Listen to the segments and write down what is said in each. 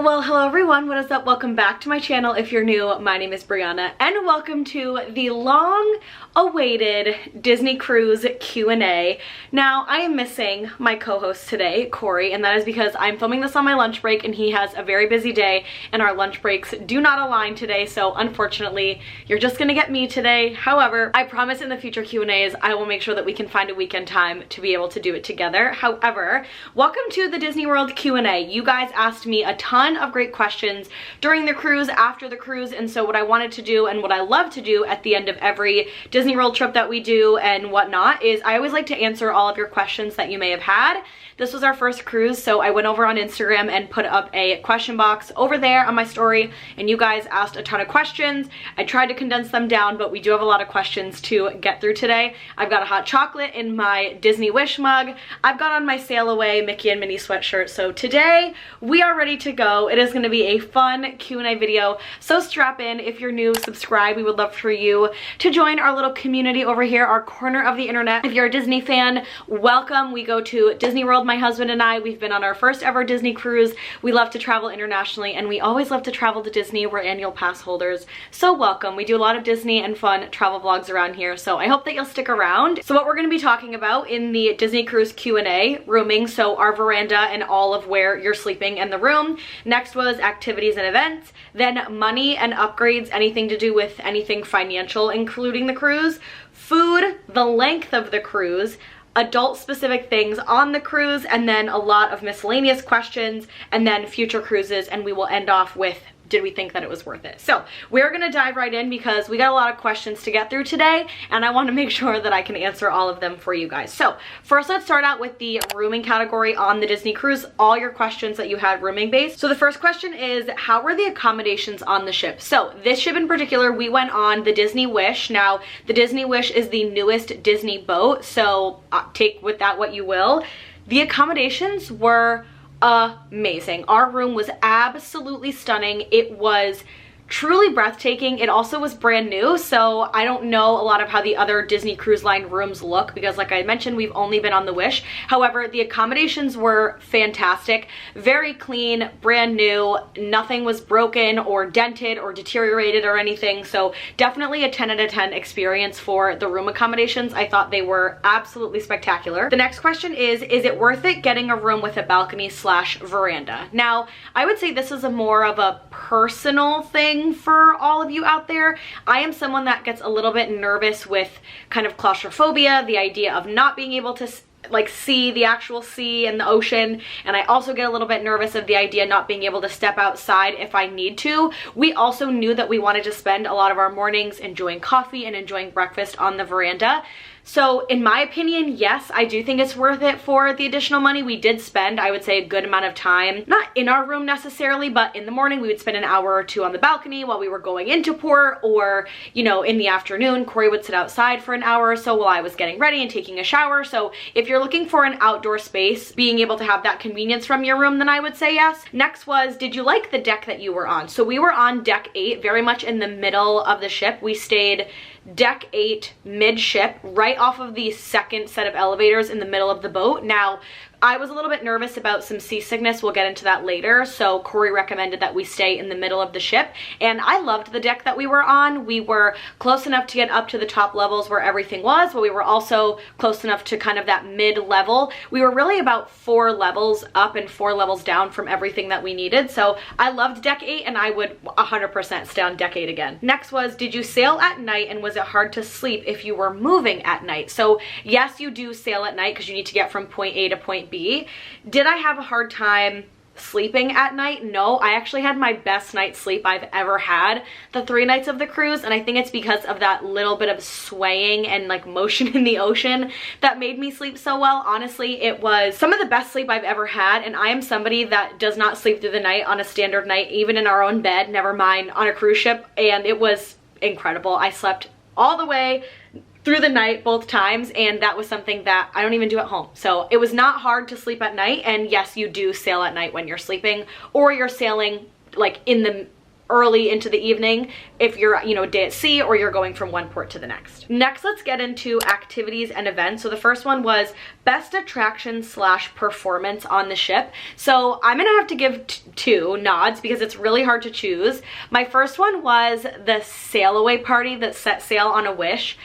Well, hello everyone, what is up? Welcome back to my channel. If you're new, my name is Brianna, and welcome to the long-awaited Disney Cruise Q&A. Now, I am missing my co-host today, Corey, and that is because I'm filming this on my lunch break, and he has a very busy day, and our lunch breaks do not align today, so unfortunately, you're just gonna get me today. However, I promise in the future Q&As, I will make sure that we can find a weekend time to be able to do it together. However, welcome to the Disney World Q&A. You guys asked me a ton of great questions during the cruise, after the cruise, and so what I wanted to do and what I love to do at the end of every Disney World trip that we do and whatnot is I always like to answer all of your questions that you may have had. This was our first cruise, so I went over on Instagram and put up a question box over there on my story, and you guys asked a ton of questions. I tried to condense them down, but we do have a lot of questions to get through today. I've got a hot chocolate in my Disney Wish mug. I've got on my Sail Away Mickey and Minnie sweatshirt, so today we are ready to go. It is going to be a fun Q&A video, so strap in. If you're new, subscribe. We would love for you to join our little community over here, our corner of the internet. If you're a Disney fan, welcome. We go to Disney World, my husband and I. We've been on our first ever Disney cruise. We love to travel internationally, and we always love to travel to Disney. We're annual pass holders, so welcome. We do a lot of Disney and fun travel vlogs around here, so I hope that you'll stick around. So what we're going to be talking about in the Disney Cruise Q&A, rooming, so our veranda and all of where you're sleeping in the room. Next was activities and events, then money and upgrades, anything to do with anything financial, including the cruise, food, the length of the cruise, adult specific things on the cruise, and then a lot of miscellaneous questions, and then future cruises, and we will end off with did we think that it was worth it? So we're gonna dive right in because we got a lot of questions to get through today, and I want to make sure that I can answer all of them for you guys. So first, let's start out with the rooming category on the Disney cruise, all your questions that you had rooming based. So the first question is, how were the accommodations on the ship? So this ship in particular, we went on the Disney Wish. Now, the Disney Wish is the newest Disney boat, so take with that what you will. The accommodations were amazing. Our room was absolutely stunning. It was truly breathtaking. It also was brand new, so I don't know a lot of how the other Disney Cruise Line rooms look because, like I mentioned, we've only been on the Wish. However, the accommodations were fantastic, very clean, brand new. Nothing was broken or dented or deteriorated or anything, so definitely a 10 out of 10 experience for the room accommodations. I thought they were absolutely spectacular. The next question is it worth it getting a room with a balcony slash veranda? Now, I would say this is a more of a personal thing for all of you out there. I am someone that gets a little bit nervous with kind of claustrophobia, the idea of not being able to like see the actual sea and the ocean, and I also get a little bit nervous of the idea not being able to step outside if I need to. We also knew that we wanted to spend a lot of our mornings enjoying coffee and enjoying breakfast on the veranda. So in my opinion, yes, I do think it's worth it for the additional money. We did spend, I would say, a good amount of time, not in our room necessarily, but in the morning we would spend an hour or two on the balcony while we were going into port, or, you know, in the afternoon, Corey would sit outside for an hour or so while I was getting ready and taking a shower. So if you're looking for an outdoor space, being able to have that convenience from your room, then I would say yes. Next was, did you like the deck that you were on? So we were on deck 8, very much in the middle of the ship. We stayed deck 8 midship, right off of the second set of elevators in the middle of the boat. Now, I was a little bit nervous about some seasickness. We'll get into that later. So Corey recommended that we stay in the middle of the ship, and I loved the deck that we were on. We were close enough to get up to the top levels where everything was, but we were also close enough to kind of that mid-level. We were really about 4 levels up and 4 levels down from everything that we needed. So I loved deck 8, and I would 100% stay on deck 8 again. Next was, did you sail at night, and was it hard to sleep if you were moving at night? So yes, you do sail at night because you need to get from point A to point B. Did I have a hard time sleeping at night? No, I actually had my best night's sleep I've ever had the 3 nights of the cruise, and I think it's because of that little bit of swaying and like motion in the ocean that made me sleep so well. Honestly, it was some of the best sleep I've ever had, and I am somebody that does not sleep through the night on a standard night, even in our own bed, never mind on a cruise ship, and it was incredible. I slept all the way through the night both times, and that was something that I don't even do at home. So it was not hard to sleep at night, and yes, you do sail at night when you're sleeping, or you're sailing like in the early into the evening if you're, you know, a day at sea or you're going from one port to the next. Next, let's get into activities and events. So the first one was best attraction / performance on the ship. So I'm gonna have to give two nods because it's really hard to choose. My first one was the sail away party that set sail on a wish.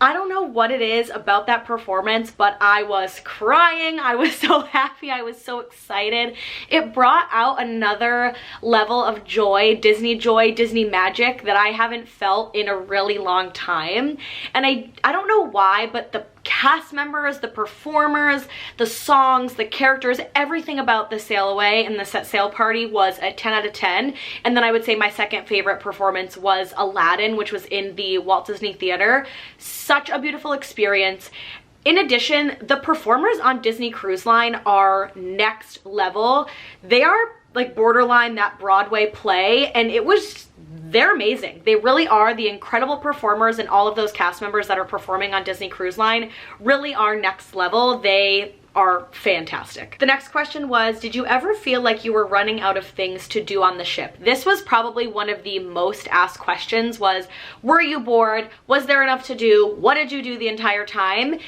I don't know what it is about that performance, but I was crying. I was so happy. I was so excited. It brought out another level of joy, Disney magic that I haven't felt in a really long time. And I don't know why, but the cast members, the performers, the songs, the characters, everything about the sail away and the set sail party was a 10 out of 10. And then I would say my second favorite performance was Aladdin, which was in the Walt Disney Theater. Such a beautiful experience. In addition, the performers on Disney Cruise Line are next level. They are like borderline that Broadway play, and they're amazing. They really are. The incredible performers and all of those cast members that are performing on Disney Cruise Line really are next level. They are fantastic. The next question was, did you ever feel like you were running out of things to do on the ship? This was probably one of the most asked questions was, were you bored? Was there enough to do? What did you do the entire time?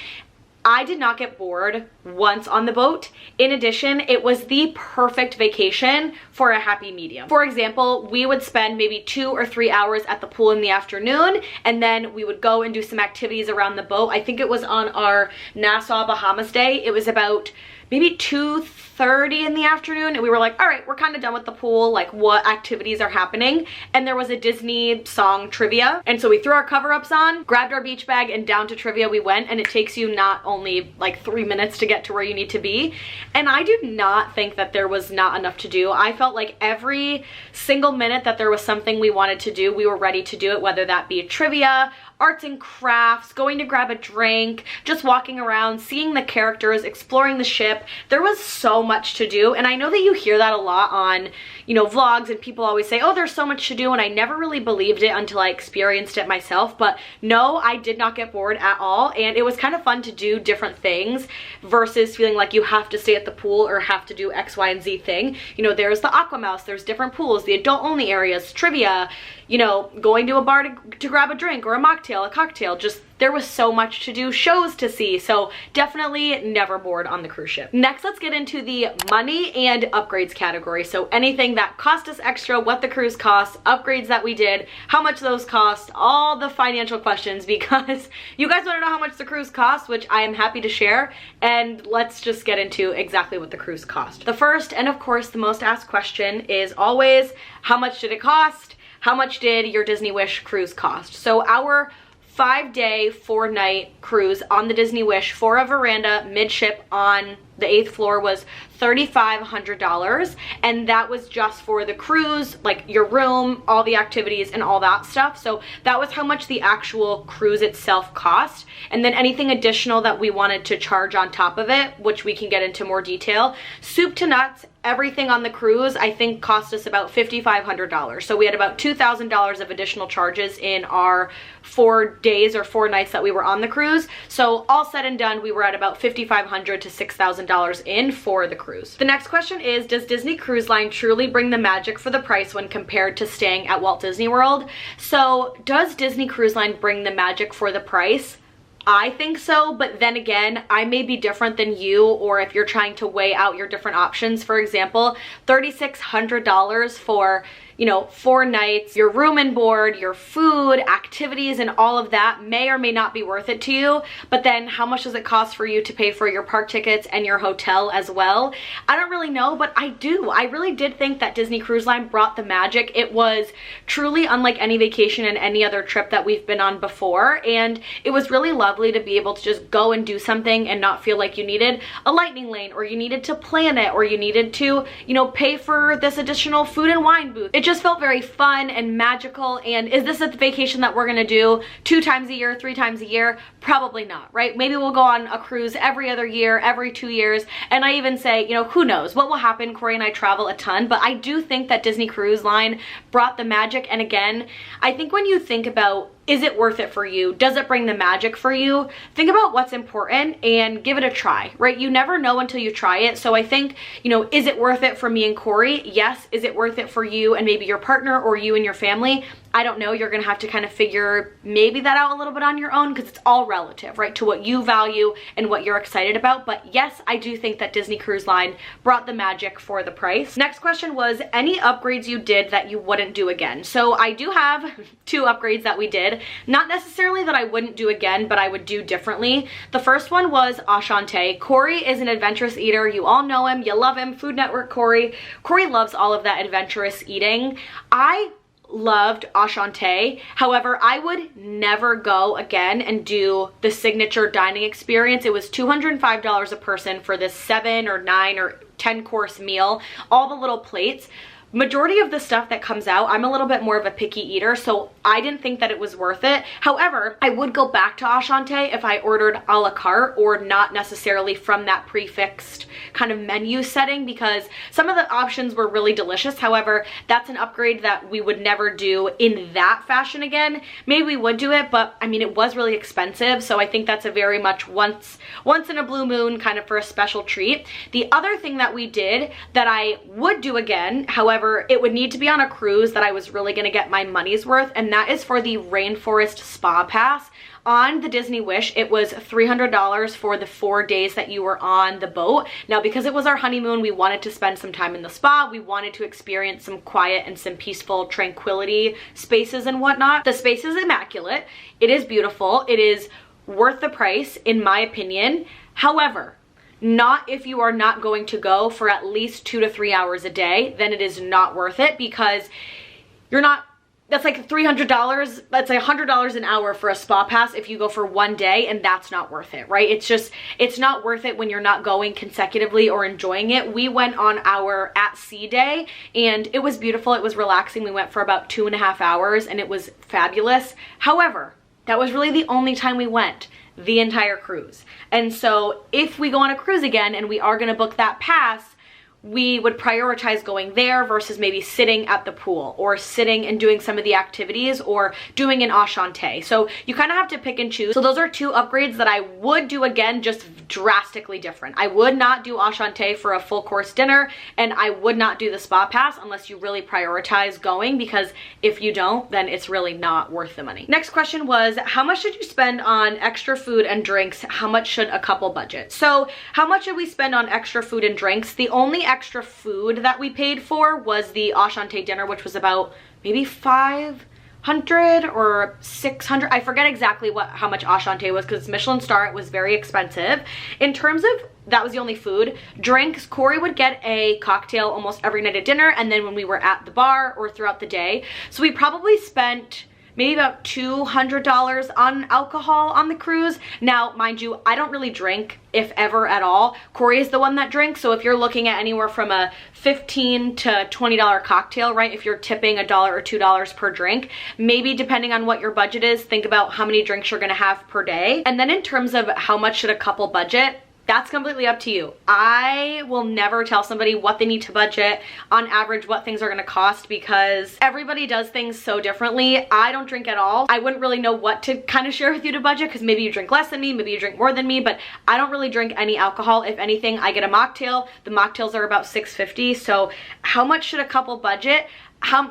I did not get bored once on the boat. In addition, it was the perfect vacation for a happy medium. For example, we would spend maybe 2 or 3 hours at the pool in the afternoon, and then we would go and do some activities around the boat. I think it was on our Nassau, Bahamas day. It was about maybe 2:30 in the afternoon, and we were like, all right, we're kind of done with the pool, like what activities are happening? And there was a Disney song trivia, and so we threw our cover-ups on, grabbed our beach bag, and down to trivia we went, and it takes you not only like 3 minutes to get to where you need to be. And I do not think that there was not enough to do. I felt like every single minute that there was something we wanted to do, we were ready to do it, whether that be trivia, arts and crafts, going to grab a drink, just walking around, seeing the characters, exploring the ship. There was so much to do, and I know that you hear that a lot on, you know, vlogs, and people always say, oh, there's so much to do, and I never really believed it until I experienced it myself. But no, I did not get bored at all, and it was kind of fun to do different things versus feeling like you have to stay at the pool or have to do X, Y, and Z thing. You know, there's the Aqua Mouse, there's different pools, the adult only areas, trivia, you know, going to a bar to grab a drink or a mocktail, a cocktail. Just there was so much to do, shows to see. So definitely never bored on the cruise ship. Next, let's get into the money and upgrades category. So anything that cost us extra, what the cruise costs, upgrades that we did, how much those cost, all the financial questions, because you guys want to know how much the cruise cost, which I am happy to share. And let's just get into exactly what the cruise cost. The first, and of course the most asked question, is always, how much did it cost? How much did your Disney Wish cruise cost? So our 5-day, 4-night cruise on the Disney Wish for a veranda midship on the 8th floor was $3,500, and that was just for the cruise, like your room, all the activities, and all that stuff. So that was how much the actual cruise itself cost, and then anything additional that we wanted to charge on top of it, which we can get into more detail. Soup to nuts, everything on the cruise, I think cost us about $5,500. So we had about $2,000 of additional charges in our 4 days or 4 nights that we were on the cruise. So all said and done, we were at about $5,500 to $6,000 in for the cruise. The next question is, does Disney Cruise Line truly bring the magic for the price when compared to staying at Walt Disney World? So does Disney Cruise Line bring the magic for the price? I think so, but then again, I may be different than you, or if you're trying to weigh out your different options. For example, $3,600 for, you know, 4 nights, your room and board, your food, activities, and all of that may or may not be worth it to you. But then how much does it cost for you to pay for your park tickets and your hotel as well? I don't really know, but I do. I really did think that Disney Cruise Line brought the magic. It was truly unlike any vacation and any other trip that we've been on before, and it was really lovely to be able to just go and do something and not feel like you needed a lightning lane, or you needed to plan it, or you needed to, you know, pay for this additional food and wine booth. It just felt very fun and magical. And is this a vacation that we're gonna do 2 times a year, 3 times a year? Probably not, right? Maybe we'll go on a cruise every other year, every 2 years. And I even say, you know, who knows what will happen? Corey and I travel a ton, but I do think that Disney Cruise Line brought the magic. And again, I think when you think about Is it worth it for you? Does it bring the magic for you? Think about what's important and give it a try, right? You never know until you try it. So I think, you know, is it worth it for me and Corey? Yes. Is it worth it for you and maybe your partner or you and your family? I don't know. You're going to have to kind of figure maybe that out a little bit on your own, because it's all relative, right, to what you value and what you're excited about. But yes, I do think that Disney Cruise Line brought the magic for the price. Next question was any upgrades you did that you wouldn't do again. So I do have 2 upgrades that we did. Not necessarily that I wouldn't do again, but I would do differently. The first one was Ashante. Corey is an adventurous eater. You all know him. You love him. Food Network Corey. Corey loves all of that adventurous eating. I loved Ashante. However, I would never go again and do the signature dining experience. It was $205 a person for this 7 or 9 or 10 course meal, all the little plates. Majority of the stuff that comes out, I'm a little bit more of a picky eater, so I didn't think that it was worth it. However, I would go back to Ashante if I ordered a la carte or not necessarily from that prefixed kind of menu setting, because some of the options were really delicious. However, that's an upgrade that we would never do in that fashion again. Maybe we would do it, but I mean, it was really expensive, so I think that's a very much once in a blue moon kind of for a special treat. The other thing that we did that I would do again, however, it would need to be on a cruise that I was really going to get my money's worth, and that is for the Rainforest Spa Pass. On the Disney Wish, it was $300 for the 4 days that you were on the boat. Now, because it was our honeymoon, we wanted to spend some time in the spa. We wanted to experience some quiet and some peaceful tranquility spaces and whatnot. The space is immaculate. It is beautiful. It is worth the price, in my opinion. However, not if you are not going to go for at least 2 to 3 hours a day, then it is not worth it, because you're not, that's like $300, that's like $100 an hour for a spa pass if you go for 1 day, and that's not worth it, right? It's just, it's not worth it when you're not going consecutively or enjoying it. We went on our at sea day and it was beautiful. It was relaxing. We went for about 2.5 hours and it was fabulous. However, that was really the only time we went the entire cruise. And so if we go on a cruise again and we are going to book that pass, we would prioritize going there versus maybe sitting at the pool or sitting and doing some of the activities or doing an Ashante. So you kind of have to pick and choose. So those are 2 upgrades that I would do again, just drastically different. I would not do Ashante for a full course dinner, and I would not do the spa pass unless you really prioritize going, because if you don't, then it's really not worth the money. Next question was, how much should you spend on extra food and drinks? How much should a couple budget? So how much should we spend on extra food and drinks? The only extra food that we paid for was the Ashante dinner, which was about maybe $500 or $600. I forget exactly how much Ashante was, because Michelin star, it was very expensive. In terms of, that was the only food. Drinks, Corey would get a cocktail almost every night at dinner, and then when we were at the bar or throughout the day. So we probably spent maybe about $200 on alcohol on the cruise. Now, mind you, I don't really drink, if ever at all. Corey is the one that drinks, so if you're looking at anywhere from a $15 to $20 cocktail, right, if you're tipping $1 or $2 per drink, maybe depending on what your budget is, think about how many drinks you're gonna have per day. And then in terms of how much should a couple budget, that's completely up to you. I will never tell somebody what they need to budget, on average what things are gonna cost, because everybody does things so differently. I don't drink at all. I wouldn't really know what to kind of share with you to budget, because maybe you drink less than me, maybe you drink more than me, but I don't really drink any alcohol. If anything, I get a mocktail. The mocktails are about $6.50. So how much should a couple budget?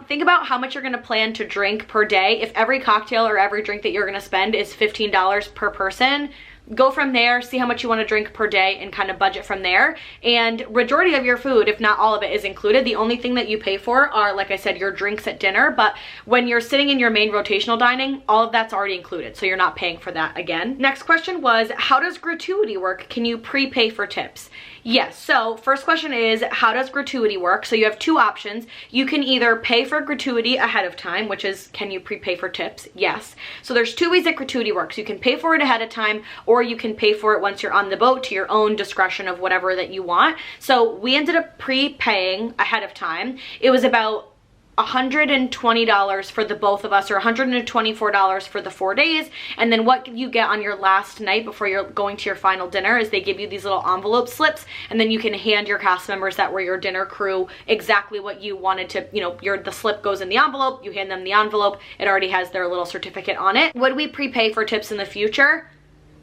Think about how much you're gonna plan to drink per day. If every cocktail or every drink that you're gonna spend is $15 per person, go from there, see how much you want to drink per day and kind of budget from there. And majority of your food, if not all of it, is included. The only thing that you pay for are, like I said, your drinks at dinner, but when you're sitting in your main rotational dining, all of that's already included, so you're not paying for that again. Next question was, how does gratuity work? Can you prepay for tips? Yes, so first question is, how does gratuity work? So you have 2 options. You can either pay for gratuity ahead of time, which is, can you prepay for tips? Yes. So there's 2 ways that gratuity works. You can pay for it ahead of time, or you can pay for it once you're on the boat to your own discretion of whatever that you want. So we ended up prepaying ahead of time. It was about $120 for the both of us, or $124 for the 4 days. And then what you get on your last night before you're going to your final dinner is they give you these little envelope slips, and then you can hand your cast members that were your dinner crew exactly what you wanted to, you know, the slip goes in the envelope, you hand them the envelope, it already has their little certificate on it. Would we prepay for tips in the future?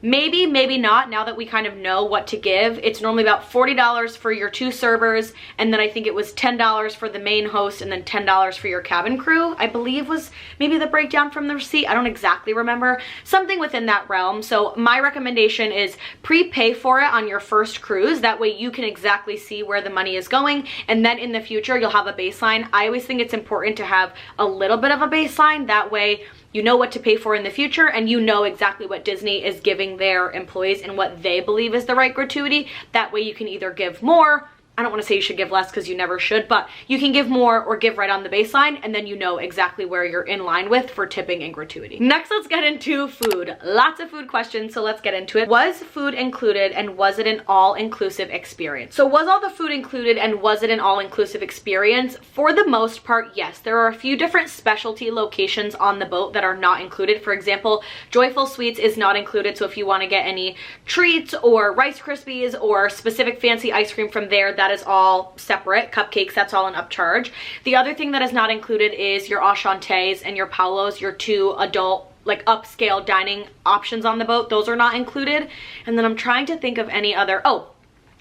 Maybe, maybe not. Now that we kind of know what to give, it's normally about $40 for your 2 servers, and then I think it was $10 for the main host, and then $10 for your cabin crew, I believe was maybe the breakdown from the receipt. I don't exactly remember. Something within that realm. So my recommendation is prepay for it on your first cruise. That way you can exactly see where the money is going, and then in the future you'll have a baseline. I always think it's important to have a little bit of a baseline. That way you know what to pay for in the future, and you know exactly what Disney is giving their employees and what they believe is the right gratuity. That way you can either give more, I don't want to say you should give less because you never should, but you can give more or give right on the baseline, and then you know exactly where you're in line with for tipping and gratuity. Next, let's get into food. Lots of food questions, so let's get into it. Was food included, and was it an all-inclusive experience? So was all the food included, and was it an all-inclusive experience? For the most part, yes. There are a few different specialty locations on the boat that are not included. For example, Joyful Sweets is not included, so if you want to get any treats or Rice Krispies or specific fancy ice cream from there, that is all separate. Cupcakes, that's all an upcharge. The other thing that is not included is your Enchantés and your Paulos, your 2 adult, like upscale dining options on the boat. Those are not included. And then I'm trying to think of any other,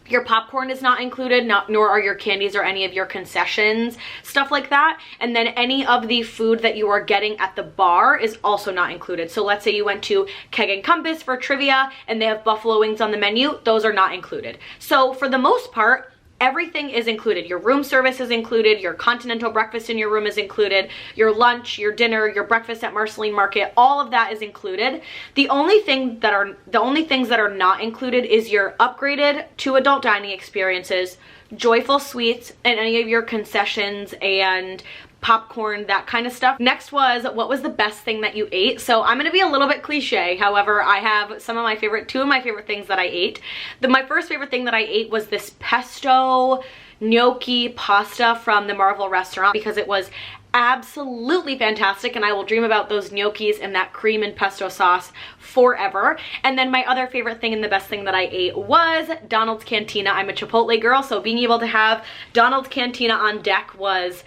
your popcorn is not included, nor are your candies or any of your concessions, stuff like that. And then any of the food that you are getting at the bar is also not included. So let's say you went to Keg and Compass for trivia and they have buffalo wings on the menu, those are not included. So for the most part, everything is included. Your room service is included, your continental breakfast in your room is included, your lunch, your dinner, your breakfast at Marceline Market, all of that is included. The only things that are not included is your upgraded 2 adult dining experiences, Joyful Sweets, and any of your concessions and popcorn, that kind of stuff. Next was, what was the best thing that you ate? So I'm gonna be a little bit cliche. However, I have two of my favorite things that I ate. My first favorite thing that I ate was this pesto gnocchi pasta from the Marvel restaurant, because it was absolutely fantastic, and I will dream about those gnocchis and that cream and pesto sauce forever. And then my other favorite thing and the best thing that I ate was Donald's Cantina. I'm a Chipotle girl, so being able to have Donald's Cantina on deck was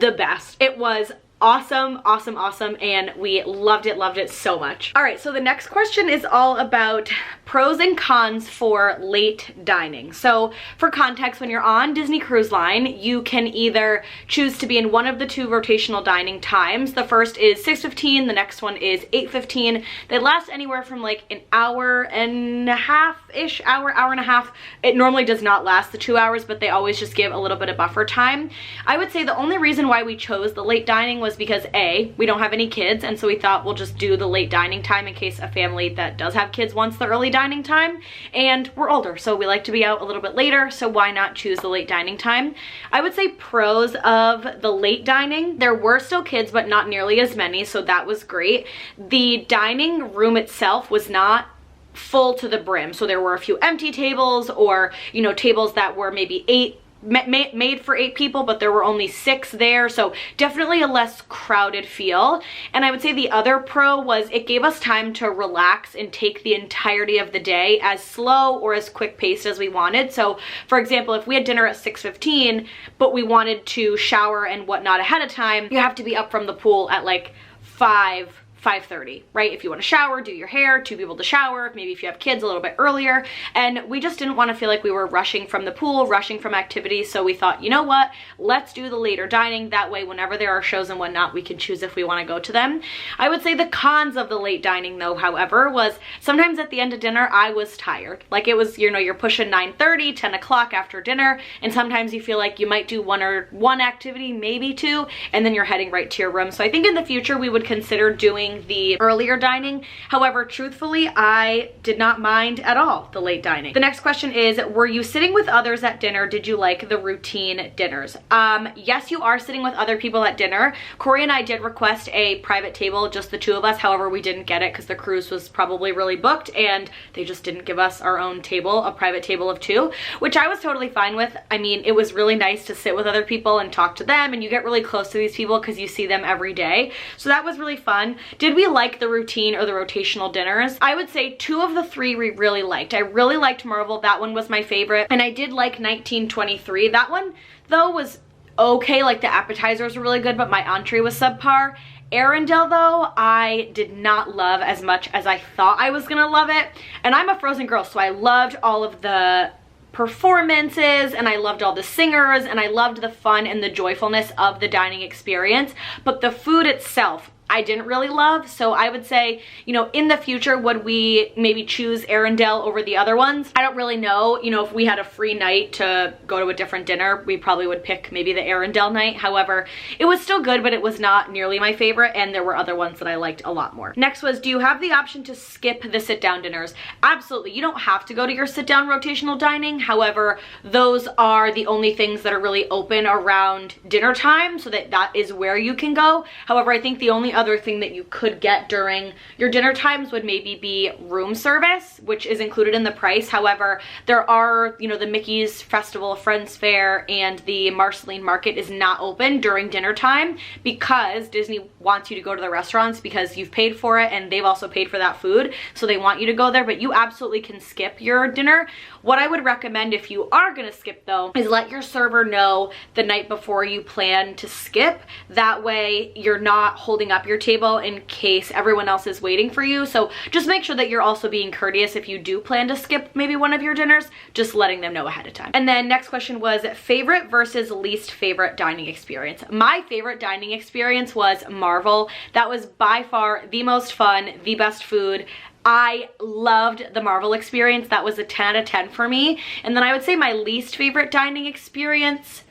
the best. It was awesome, awesome, awesome, and we loved it so much. All right, so the next question is all about pros and cons for late dining. So for context, when you're on Disney Cruise Line, you can either choose to be in one of the 2 rotational dining times. The first is 6:15, the next one is 8:15. They last anywhere from like an hour and a half-ish, hour and a half. It normally does not last the 2 hours, but they always just give a little bit of buffer time. I would say the only reason why we chose the late dining was because A, we don't have any kids, and so we thought we'll just do the late dining time in case a family that does have kids wants the early dining time, and we're older, so we like to be out a little bit later, so why not choose the late dining time? I would say pros of the late dining, there were still kids, but not nearly as many, so that was great. The dining room itself was not full to the brim, so there were a few empty tables, or, you know, tables that were maybe made for 8 people, but there were only 6 there, so definitely a less crowded feel. And I would say the other pro was it gave us time to relax and take the entirety of the day as slow or as quick paced as we wanted. So for example, if we had dinner at 6:15 but we wanted to shower and whatnot ahead of time, you have to be up from the pool at like 5:30, right? If you want to shower, do your hair, 2 people to shower, maybe if you have kids a little bit earlier. And we just didn't want to feel like we were rushing from the pool, rushing from activities. So we thought, you know what, let's do the later dining. That way, whenever there are shows and whatnot, we can choose if we want to go to them. I would say the cons of the late dining though, however, was sometimes at the end of dinner, I was tired. Like it was, you know, you're pushing 9:30, 10 o'clock after dinner. And sometimes you feel like you might do one activity, maybe 2, and then you're heading right to your room. So I think in the future, we would consider doing enjoying the earlier dining. However, truthfully, I did not mind at all the late dining. The next question is, were you sitting with others at dinner? Did you like the routine dinners? Yes, you are sitting with other people at dinner. Corey and I did request a private table, just the two of us. However, we didn't get it because the cruise was probably really booked and they just didn't give us our own table, a private table of two, which I was totally fine with. I mean, it was really nice to sit with other people and talk to them, and you get really close to these people because you see them every day. So that was really fun. Did we like the routine or the rotational dinners? I would say 2 of the 3 we really liked. I really liked Marvel. That one was my favorite. And I did like 1923. That one, though, was okay. Like, the appetizers were really good, but my entree was subpar. Arendelle, though, I did not love as much as I thought I was gonna love it. And I'm a Frozen girl, so I loved all of the performances, and I loved all the singers, and I loved the fun and the joyfulness of the dining experience. But the food itself, I didn't really love. So I would say, you know, in the future, would we maybe choose Arendelle over the other ones? I don't really know. You know, if we had a free night to go to a different dinner, we probably would pick maybe the Arendelle night. However, it was still good, but it was not nearly my favorite, and there were other ones that I liked a lot more. Next was, do you have the option to skip the sit-down dinners? Absolutely. You don't have to go to your sit-down rotational dining. However, those are the only things that are really open around dinner time, so that is where you can go. However, I think the only other thing that you could get during your dinner times would maybe be room service, which is included in the price. However, there are, you know, the Mickey's Festival, Friends Fair, and the Marceline Market is not open during dinner time because Disney wants you to go to the restaurants because you've paid for it and they've also paid for that food, so they want you to go there. But you absolutely can skip your dinner. What I would recommend if you are gonna skip, though, is let your server know the night before you plan to skip. That way you're not holding up your table in case everyone else is waiting for you. So just make sure that you're also being courteous if you do plan to skip maybe one of your dinners, just letting them know ahead of time. And then next question was favorite versus least favorite dining experience. My favorite dining experience was Marvel. That was by far the most fun, the best food. I loved the Marvel experience. That was a 10 out of 10 for me. And then I would say my least favorite dining experience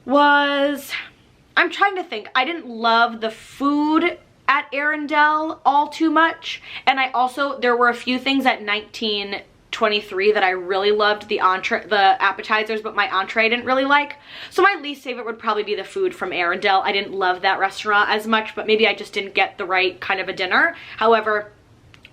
was, I'm trying to think. I didn't love the food at Arendelle all too much. And I also, there were a few things at 1923 that I really loved, the appetizers, but my entree I didn't really like. So my least favorite would probably be the food from Arendelle. I didn't love that restaurant as much, but maybe I just didn't get the right kind of a dinner. However,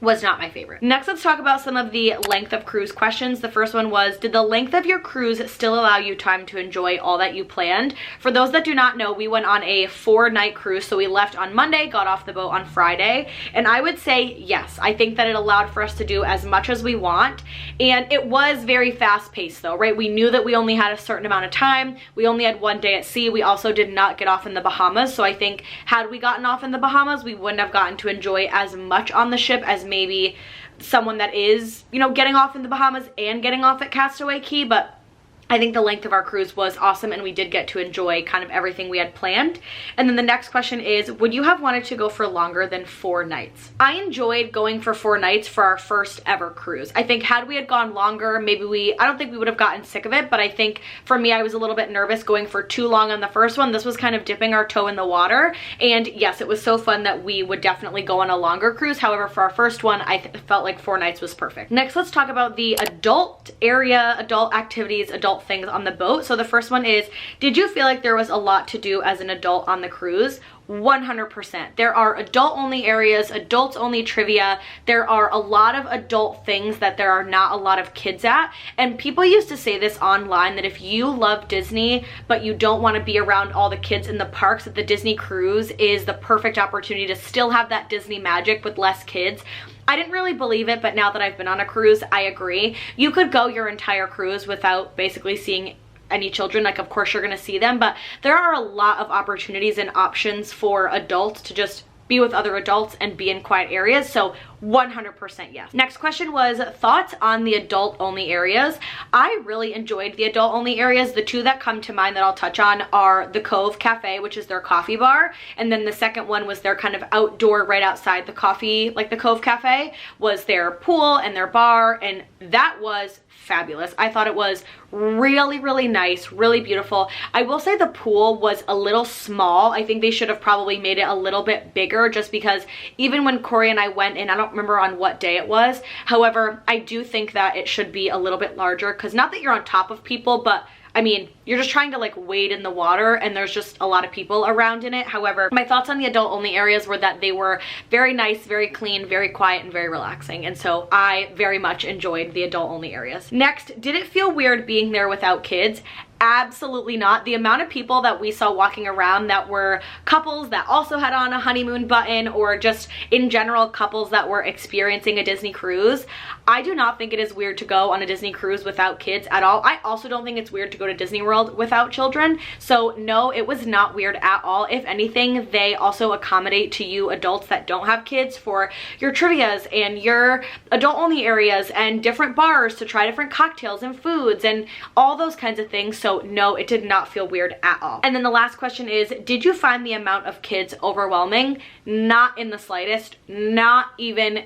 was not my favorite. Next, let's talk about some of the length of cruise questions. The first one was, did the length of your cruise still allow you time to enjoy all that you planned? For those that do not know, we went on a 4-night cruise. So we left on Monday, got off the boat on Friday. And I would say yes, I think that it allowed for us to do as much as we want. And it was very fast paced though, right? We knew that we only had a certain amount of time. We only had 1 day at sea. We also did not get off in the Bahamas. So I think had we gotten off in the Bahamas, we wouldn't have gotten to enjoy as much on the ship as maybe someone that is, you know, getting off in the Bahamas and getting off at Castaway Cay. But I think the length of our cruise was awesome, and we did get to enjoy kind of everything we had planned. And then the next question is, would you have wanted to go for longer than 4 nights? I enjoyed going for 4 nights for our first ever cruise. I think had we had gone longer, maybe I don't think we would have gotten sick of it, but I think for me, I was a little bit nervous going for too long on the first one. This was kind of dipping our toe in the water. And yes, it was so fun that we would definitely go on a longer cruise. However, for our first one, I felt like 4 nights was perfect. Next, let's talk about the adult area, adult activities, adult things on the boat. So the first one is, did you feel like there was a lot to do as an adult on the cruise? 100%. There are adult only areas, adults only trivia. There are a lot of adult things that there are not a lot of kids at. And people used to say this online, that if you love Disney but you don't want to be around all the kids in the parks, that the Disney cruise is the perfect opportunity to still have that Disney magic with less kids. I didn't really believe it, but now that I've been on a cruise, I agree. You could go your entire cruise without basically seeing any children. Like, of course you're gonna see them, but there are a lot of opportunities and options for adults to just be with other adults and be in quiet areas. So 100% yes. Next question was thoughts on the adult only areas. I really enjoyed the adult only areas. The two that come to mind that I'll touch on are the Cove Cafe, which is their coffee bar, and then the second one was their kind of outdoor right outside the coffee, like the Cove Cafe, was their pool and their bar, and that was fabulous. I thought it was really, really nice, really beautiful. I will say the pool was a little small. I think they should have probably made it a little bit bigger, just because even when Corey and I went in, I don't remember on what day it was. However, I do think that it should be a little bit larger, because not that you're on top of people, but I mean, you're just trying to like wade in the water and there's just a lot of people around in it. However, my thoughts on the adult only areas were that they were very nice, very clean, very quiet, and very relaxing. And so I very much enjoyed the adult only areas. Next, did it feel weird being there without kids? Absolutely not. The amount of people that we saw walking around that were couples that also had on a honeymoon button, or just in general couples that were experiencing a Disney cruise, I do not think it is weird to go on a Disney cruise without kids at all. I also don't think it's weird to go to Disney World without children. So no, it was not weird at all. If anything, they also accommodate to you adults that don't have kids for your trivias and your adult only areas and different bars to try different cocktails and foods and all those kinds of things. So no, it did not feel weird at all. And then the last question is, did you find the amount of kids overwhelming? Not in the slightest, not even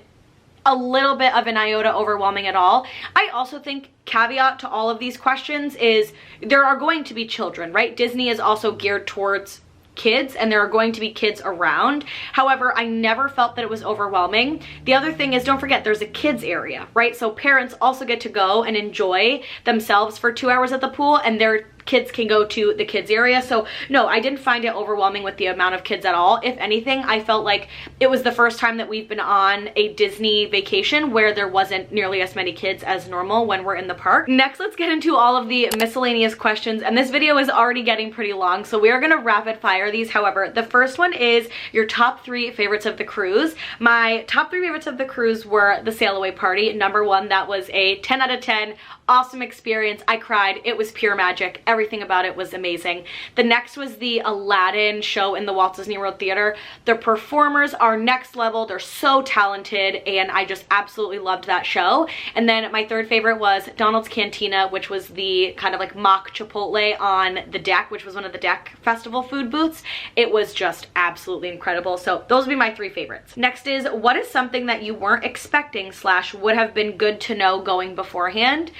a little bit of an iota overwhelming at all. I also think caveat to all of these questions is there are going to be children, right? Disney is also geared towards kids and there are going to be kids around. However, I never felt that it was overwhelming. The other thing is, don't forget there's a kids area, right? So parents also get to go and enjoy themselves for 2 hours at the pool, and their kids can go to the kids area. So no, I didn't find it overwhelming with the amount of kids at all. If anything, I felt like it was the first time that we've been on a Disney vacation where there wasn't nearly as many kids as normal when we're in the park. Next, let's get into all of the miscellaneous questions, and this video is already getting pretty long, so we are gonna rapid fire these. However, the first one is your top 3 favorites of the cruise. My top 3 favorites of the cruise were the sail away party. Number 1, that was a 10 out of 10, awesome experience. I cried, it was pure magic. Everything about it was amazing. The next was the Aladdin show in the Walt Disney World Theater. The performers are next level. They're so talented and I just absolutely loved that show. And then my third favorite was Donald's Cantina, which was the kind of like mock Chipotle on the deck, which was one of the deck festival food booths. It was just absolutely incredible. So those would be my 3 favorites. Next is, what is something that you weren't expecting / would have been good to know going beforehand?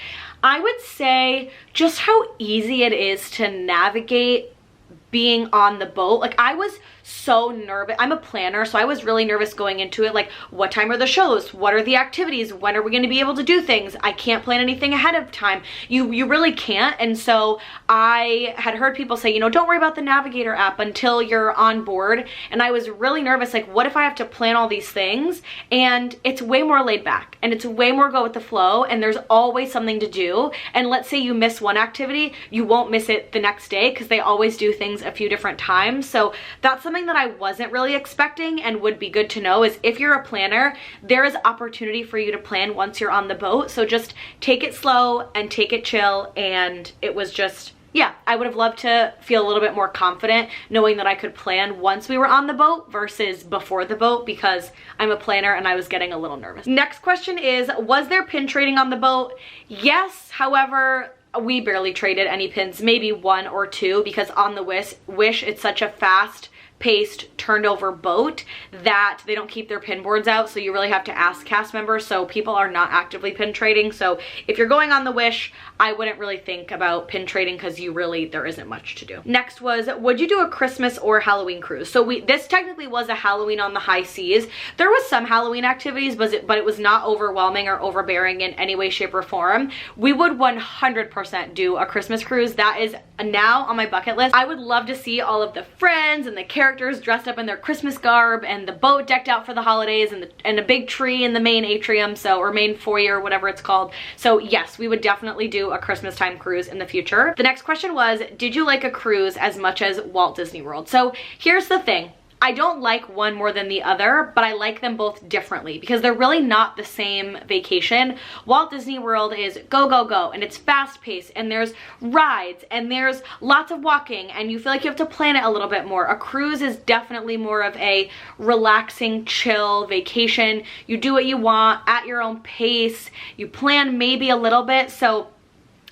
I would say just how easy it is to navigate being on the boat. Like, I was so nervous. I'm a planner, so I was really nervous going into it. Like, what time are the shows? What are the activities? When are we going to be able to do things? I can't plan anything ahead of time. You really can't. And so I had heard people say, you know, don't worry about the Navigator app until you're on board. And I was really nervous. Like, what if I have to plan all these things? And it's way more laid back and it's way more go with the flow. And there's always something to do. And let's say you miss one activity, you won't miss it the next day because they always do things a few different times. So that's something that I wasn't really expecting and would be good to know, is if you're a planner, there is opportunity for you to plan once you're on the boat. So just take it slow and take it chill. And it was just, yeah, I would have loved to feel a little bit more confident knowing that I could plan once we were on the boat versus before the boat, because I'm a planner and I was getting a little nervous. Next question is, was there pin trading on the boat? Yes, however, we barely traded any pins, maybe 1 or 2, because on the Wish it's such a fast paced turned over boat that they don't keep their pin boards out, so you really have to ask cast members. So people are not actively pin trading. So if you're going on the Wish, I wouldn't really think about pin trading because there isn't much to do. Next was, would you do a Christmas or Halloween cruise? So this technically was a Halloween on the high seas. There was some Halloween activities, but it was not overwhelming or overbearing in any way, shape, or form. We would 100% do a Christmas cruise. That is now on my bucket list. I would love to see all of the friends and the characters dressed up in their Christmas garb and the boat decked out for the holidays and a big tree in the main atrium, or main foyer, whatever it's called. So yes, we would definitely do a Christmas time cruise in the future. The next question was, did you like a cruise as much as Walt Disney World? So here's the thing. I don't like one more than the other, but I like them both differently because they're really not the same vacation. Walt Disney World is go, go, go, and it's fast paced, and there's rides, and there's lots of walking, and you feel like you have to plan it a little bit more. A cruise is definitely more of a relaxing, chill vacation. You do what you want at your own pace. You plan maybe a little bit. So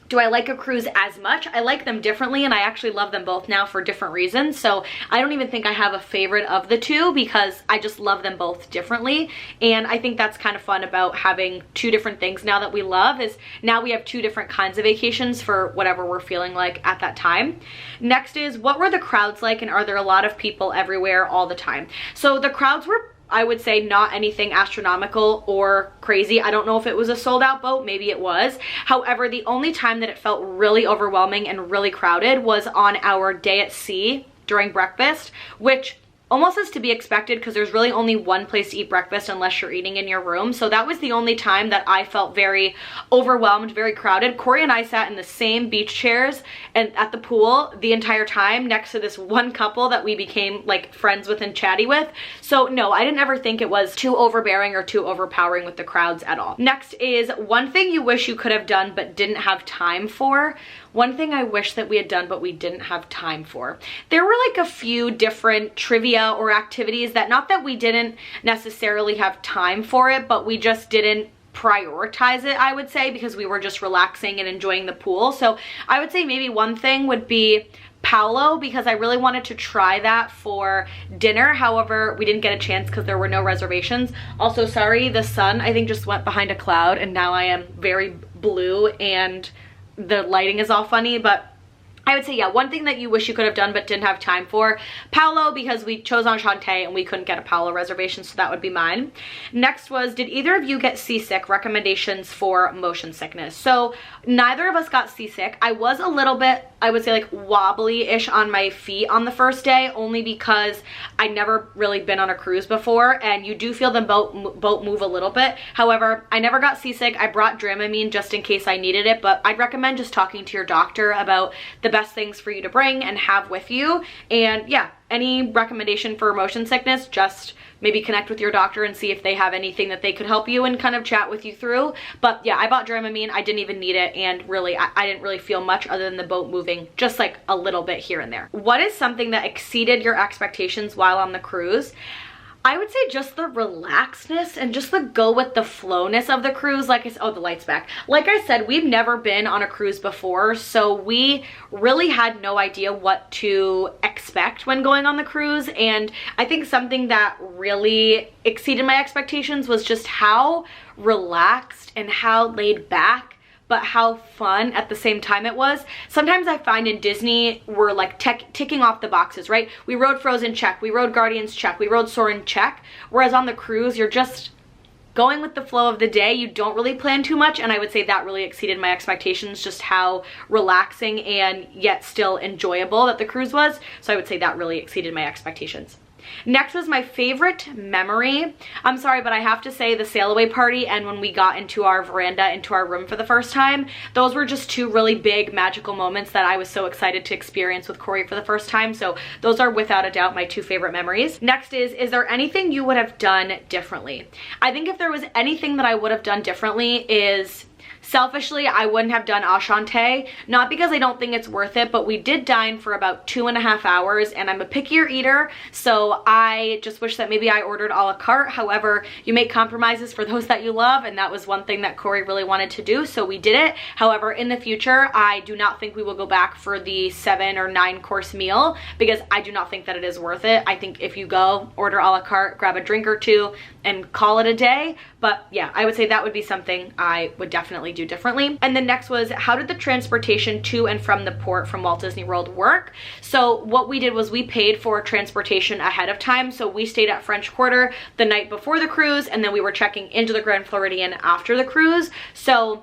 do I like a cruise as much? I like them differently, and I actually love them both now for different reasons. So I don't even think I have a favorite of the two because I just love them both differently. And I think that's kind of fun about having two different things now that we love, is now we have two different kinds of vacations for whatever we're feeling like at that time. Next is, what were the crowds like, and are there a lot of people everywhere all the time? So the crowds were, I would say, not anything astronomical or crazy. I don't know if it was a sold out boat, maybe it was. However, the only time that it felt really overwhelming and really crowded was on our day at sea during breakfast, which almost is to be expected because there's really only one place to eat breakfast unless you're eating in your room. So that was the only time that I felt very overwhelmed, very crowded. Corey and I sat in the same beach chairs and at the pool the entire time next to this one couple that we became like friends with and chatty with. So no, I didn't ever think it was too overbearing or too overpowering with the crowds at all. Next is, one thing you wish you could have done but didn't have time for. One thing I wish that we had done but we didn't have time for. There were like a few different trivia or activities that, not that we didn't necessarily have time for it, but we just didn't prioritize it, I would say, because we were just relaxing and enjoying the pool. So I would say maybe one thing would be Paolo, because I really wanted to try that for dinner. However, we didn't get a chance because there were no reservations. Also, sorry, the sun I think just went behind a cloud and now I am very blue and the lighting is all funny, but I would say, yeah, one thing that you wish you could have done but didn't have time for. Paolo, because we chose Enchante and we couldn't get a Paolo reservation, so that would be mine. Next was, did either of you get seasick? Recommendations for motion sickness. So neither of us got seasick. I was a little bit, I would say, like wobbly-ish on my feet on the first day, only because I'd never really been on a cruise before, and you do feel the boat move a little bit. However, I never got seasick. I brought Dramamine just in case I needed it, but I'd recommend just talking to your doctor about the best things for you to bring and have with you. And yeah, any recommendation for motion sickness, just maybe connect with your doctor and see if they have anything that they could help you and kind of chat with you through. But yeah, I bought Dramamine. I didn't even need it, and really I didn't really feel much other than the boat moving just like a little bit here and there. What is something that exceeded your expectations while on the cruise? I would say just the relaxedness and just the go with the flowness of the cruise. Like I said, oh, the light's back. Like I said, we've never been on a cruise before, so we really had no idea what to expect when going on the cruise. And I think something that really exceeded my expectations was just how relaxed and how laid back, but how fun at the same time it was. Sometimes I find in Disney, we're like ticking off the boxes, right? We rode Frozen, check. We rode Guardians, check. We rode Soarin', check. Whereas on the cruise, you're just going with the flow of the day. You don't really plan too much, and I would say that really exceeded my expectations, just how relaxing and yet still enjoyable that the cruise was. So I would say that really exceeded my expectations. Next was my favorite memory. I'm sorry, but I have to say the sail away party and when we got into our veranda, into our room for the first time, those were just two really big magical moments that I was so excited to experience with Corey for the first time. So those are without a doubt my two favorite memories. Next is there anything you would have done differently? I think if there was anything that I would have done differently is, selfishly, I wouldn't have done Enchante, not because I don't think it's worth it, but we did dine for about 2.5 hours, and I'm a pickier eater, so I just wish that maybe I ordered a la carte. However, you make compromises for those that you love, and that was one thing that Corey really wanted to do, so we did it. However, in the future, I do not think we will go back for the 7 or 9 course meal, because I do not think that it is worth it. I think if you go, order a la carte, grab a drink or two, and call it a day. But yeah, I would say that would be something I would definitely do differently. And then next was, how did the transportation to and from the port from Walt Disney World work? So what we did was we paid for transportation ahead of time. So we stayed at French Quarter the night before the cruise, and then we were checking into the Grand Floridian after the cruise. So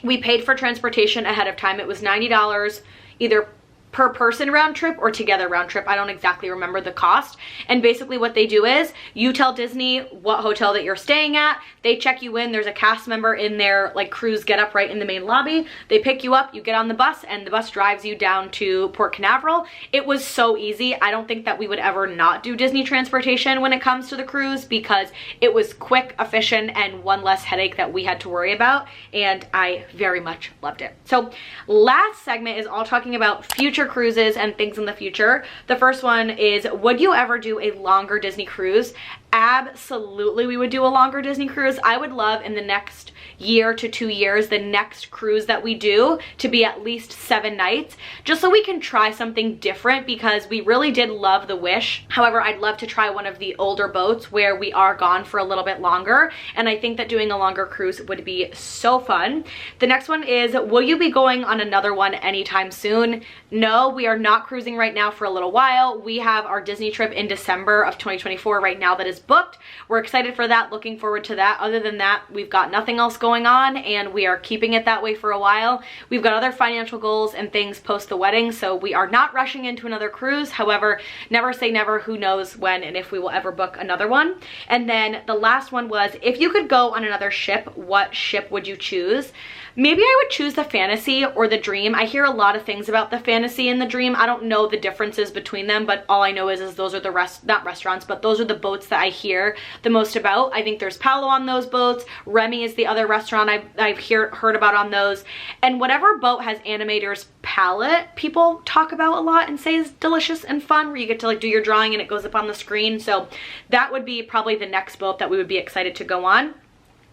we paid for transportation ahead of time. It was $90 either per person round trip or together round trip. I don't exactly remember the cost. And basically what they do is you tell Disney what hotel that you're staying at, they check you in, there's a cast member in their like cruise get up right in the main lobby, they pick you up, you get on the bus, and the bus drives you down to Port Canaveral. It was so easy. I don't think that we would ever not do Disney transportation when it comes to the cruise, because it was quick, efficient, and one less headache that we had to worry about, and I very much loved it. So last segment is all talking about future cruises and things in the future. The first one is, would you ever do a longer Disney cruise? Absolutely, we would do a longer Disney cruise. I would love in the next year to 2 years, the next cruise that we do to be at least 7 nights, just so we can try something different, because we really did love the Wish. However, I'd love to try one of the older boats where we are gone for a little bit longer, and I think that doing a longer cruise would be so fun. The next one is, will you be going on another one anytime soon? No, we are not cruising right now for a little while. We have our Disney trip in December of 2024 right now that is booked. We're excited for that, looking forward to that. Other than that, we've got nothing else going on, and we are keeping it that way for a while. We've got other financial goals and things post the wedding, so we are not rushing into another cruise. However, never say never. Who knows when and if we will ever book another one. And then the last one was, if you could go on another ship, what ship would you choose? Maybe I would choose the Fantasy or the Dream. I hear a lot of things about the Fantasy and the Dream. I don't know the differences between them, but all I know is those are the not restaurants, but those are the boats that I hear the most about. I think there's Palo on those boats. Remy is the other restaurant I've heard about on those. And whatever boat has Animator's palette, people talk about a lot and say is delicious and fun, where you get to like do your drawing and it goes up on the screen. So that would be probably the next boat that we would be excited to go on.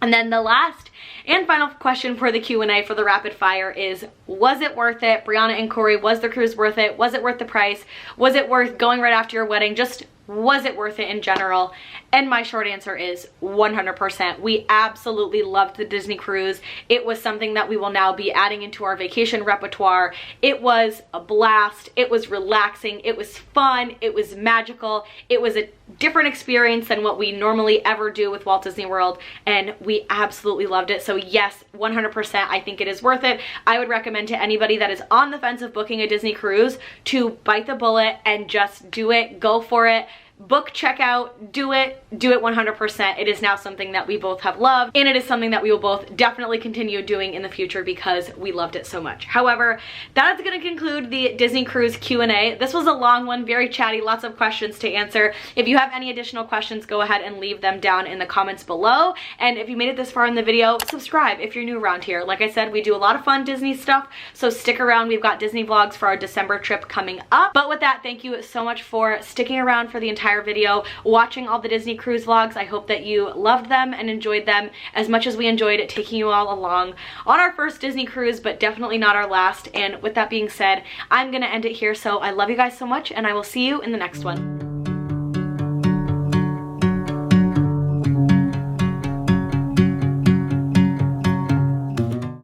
And then the last and final question for the Q&A for the rapid fire is, was it worth it? Brianna and Corey, was the cruise worth it? Was it worth the price? Was it worth going right after your wedding? Just was it worth it in general? And my short answer is 100%. We absolutely loved the Disney cruise. It was something that we will now be adding into our vacation repertoire. It was a blast. It was relaxing. It was fun. It was magical. It was a different experience than what we normally ever do with Walt Disney World, and we absolutely loved it. So yes, 100%, I think it is worth it. I would recommend to anybody that is on the fence of booking a Disney cruise to bite the bullet and just do it. Go for it. Book, check out, do it 100%. It is now something that we both have loved, and it is something that we will both definitely continue doing in the future because we loved it so much. However, that is going to conclude the Disney Cruise Q&A. This was a long one, very chatty, lots of questions to answer. If you have any additional questions, go ahead and leave them down in the comments below. And if you made it this far in the video, subscribe if you're new around here. Like I said, we do a lot of fun Disney stuff, so stick around. We've got Disney vlogs for our December trip coming up. But with that, thank you so much for sticking around for the entire video, watching all the Disney cruise vlogs. I hope that you loved them and enjoyed them as much as we enjoyed taking you all along on our first Disney cruise, but definitely not our last. And with that being said, I'm gonna end it here. So I love you guys so much, and I will see you in the next one.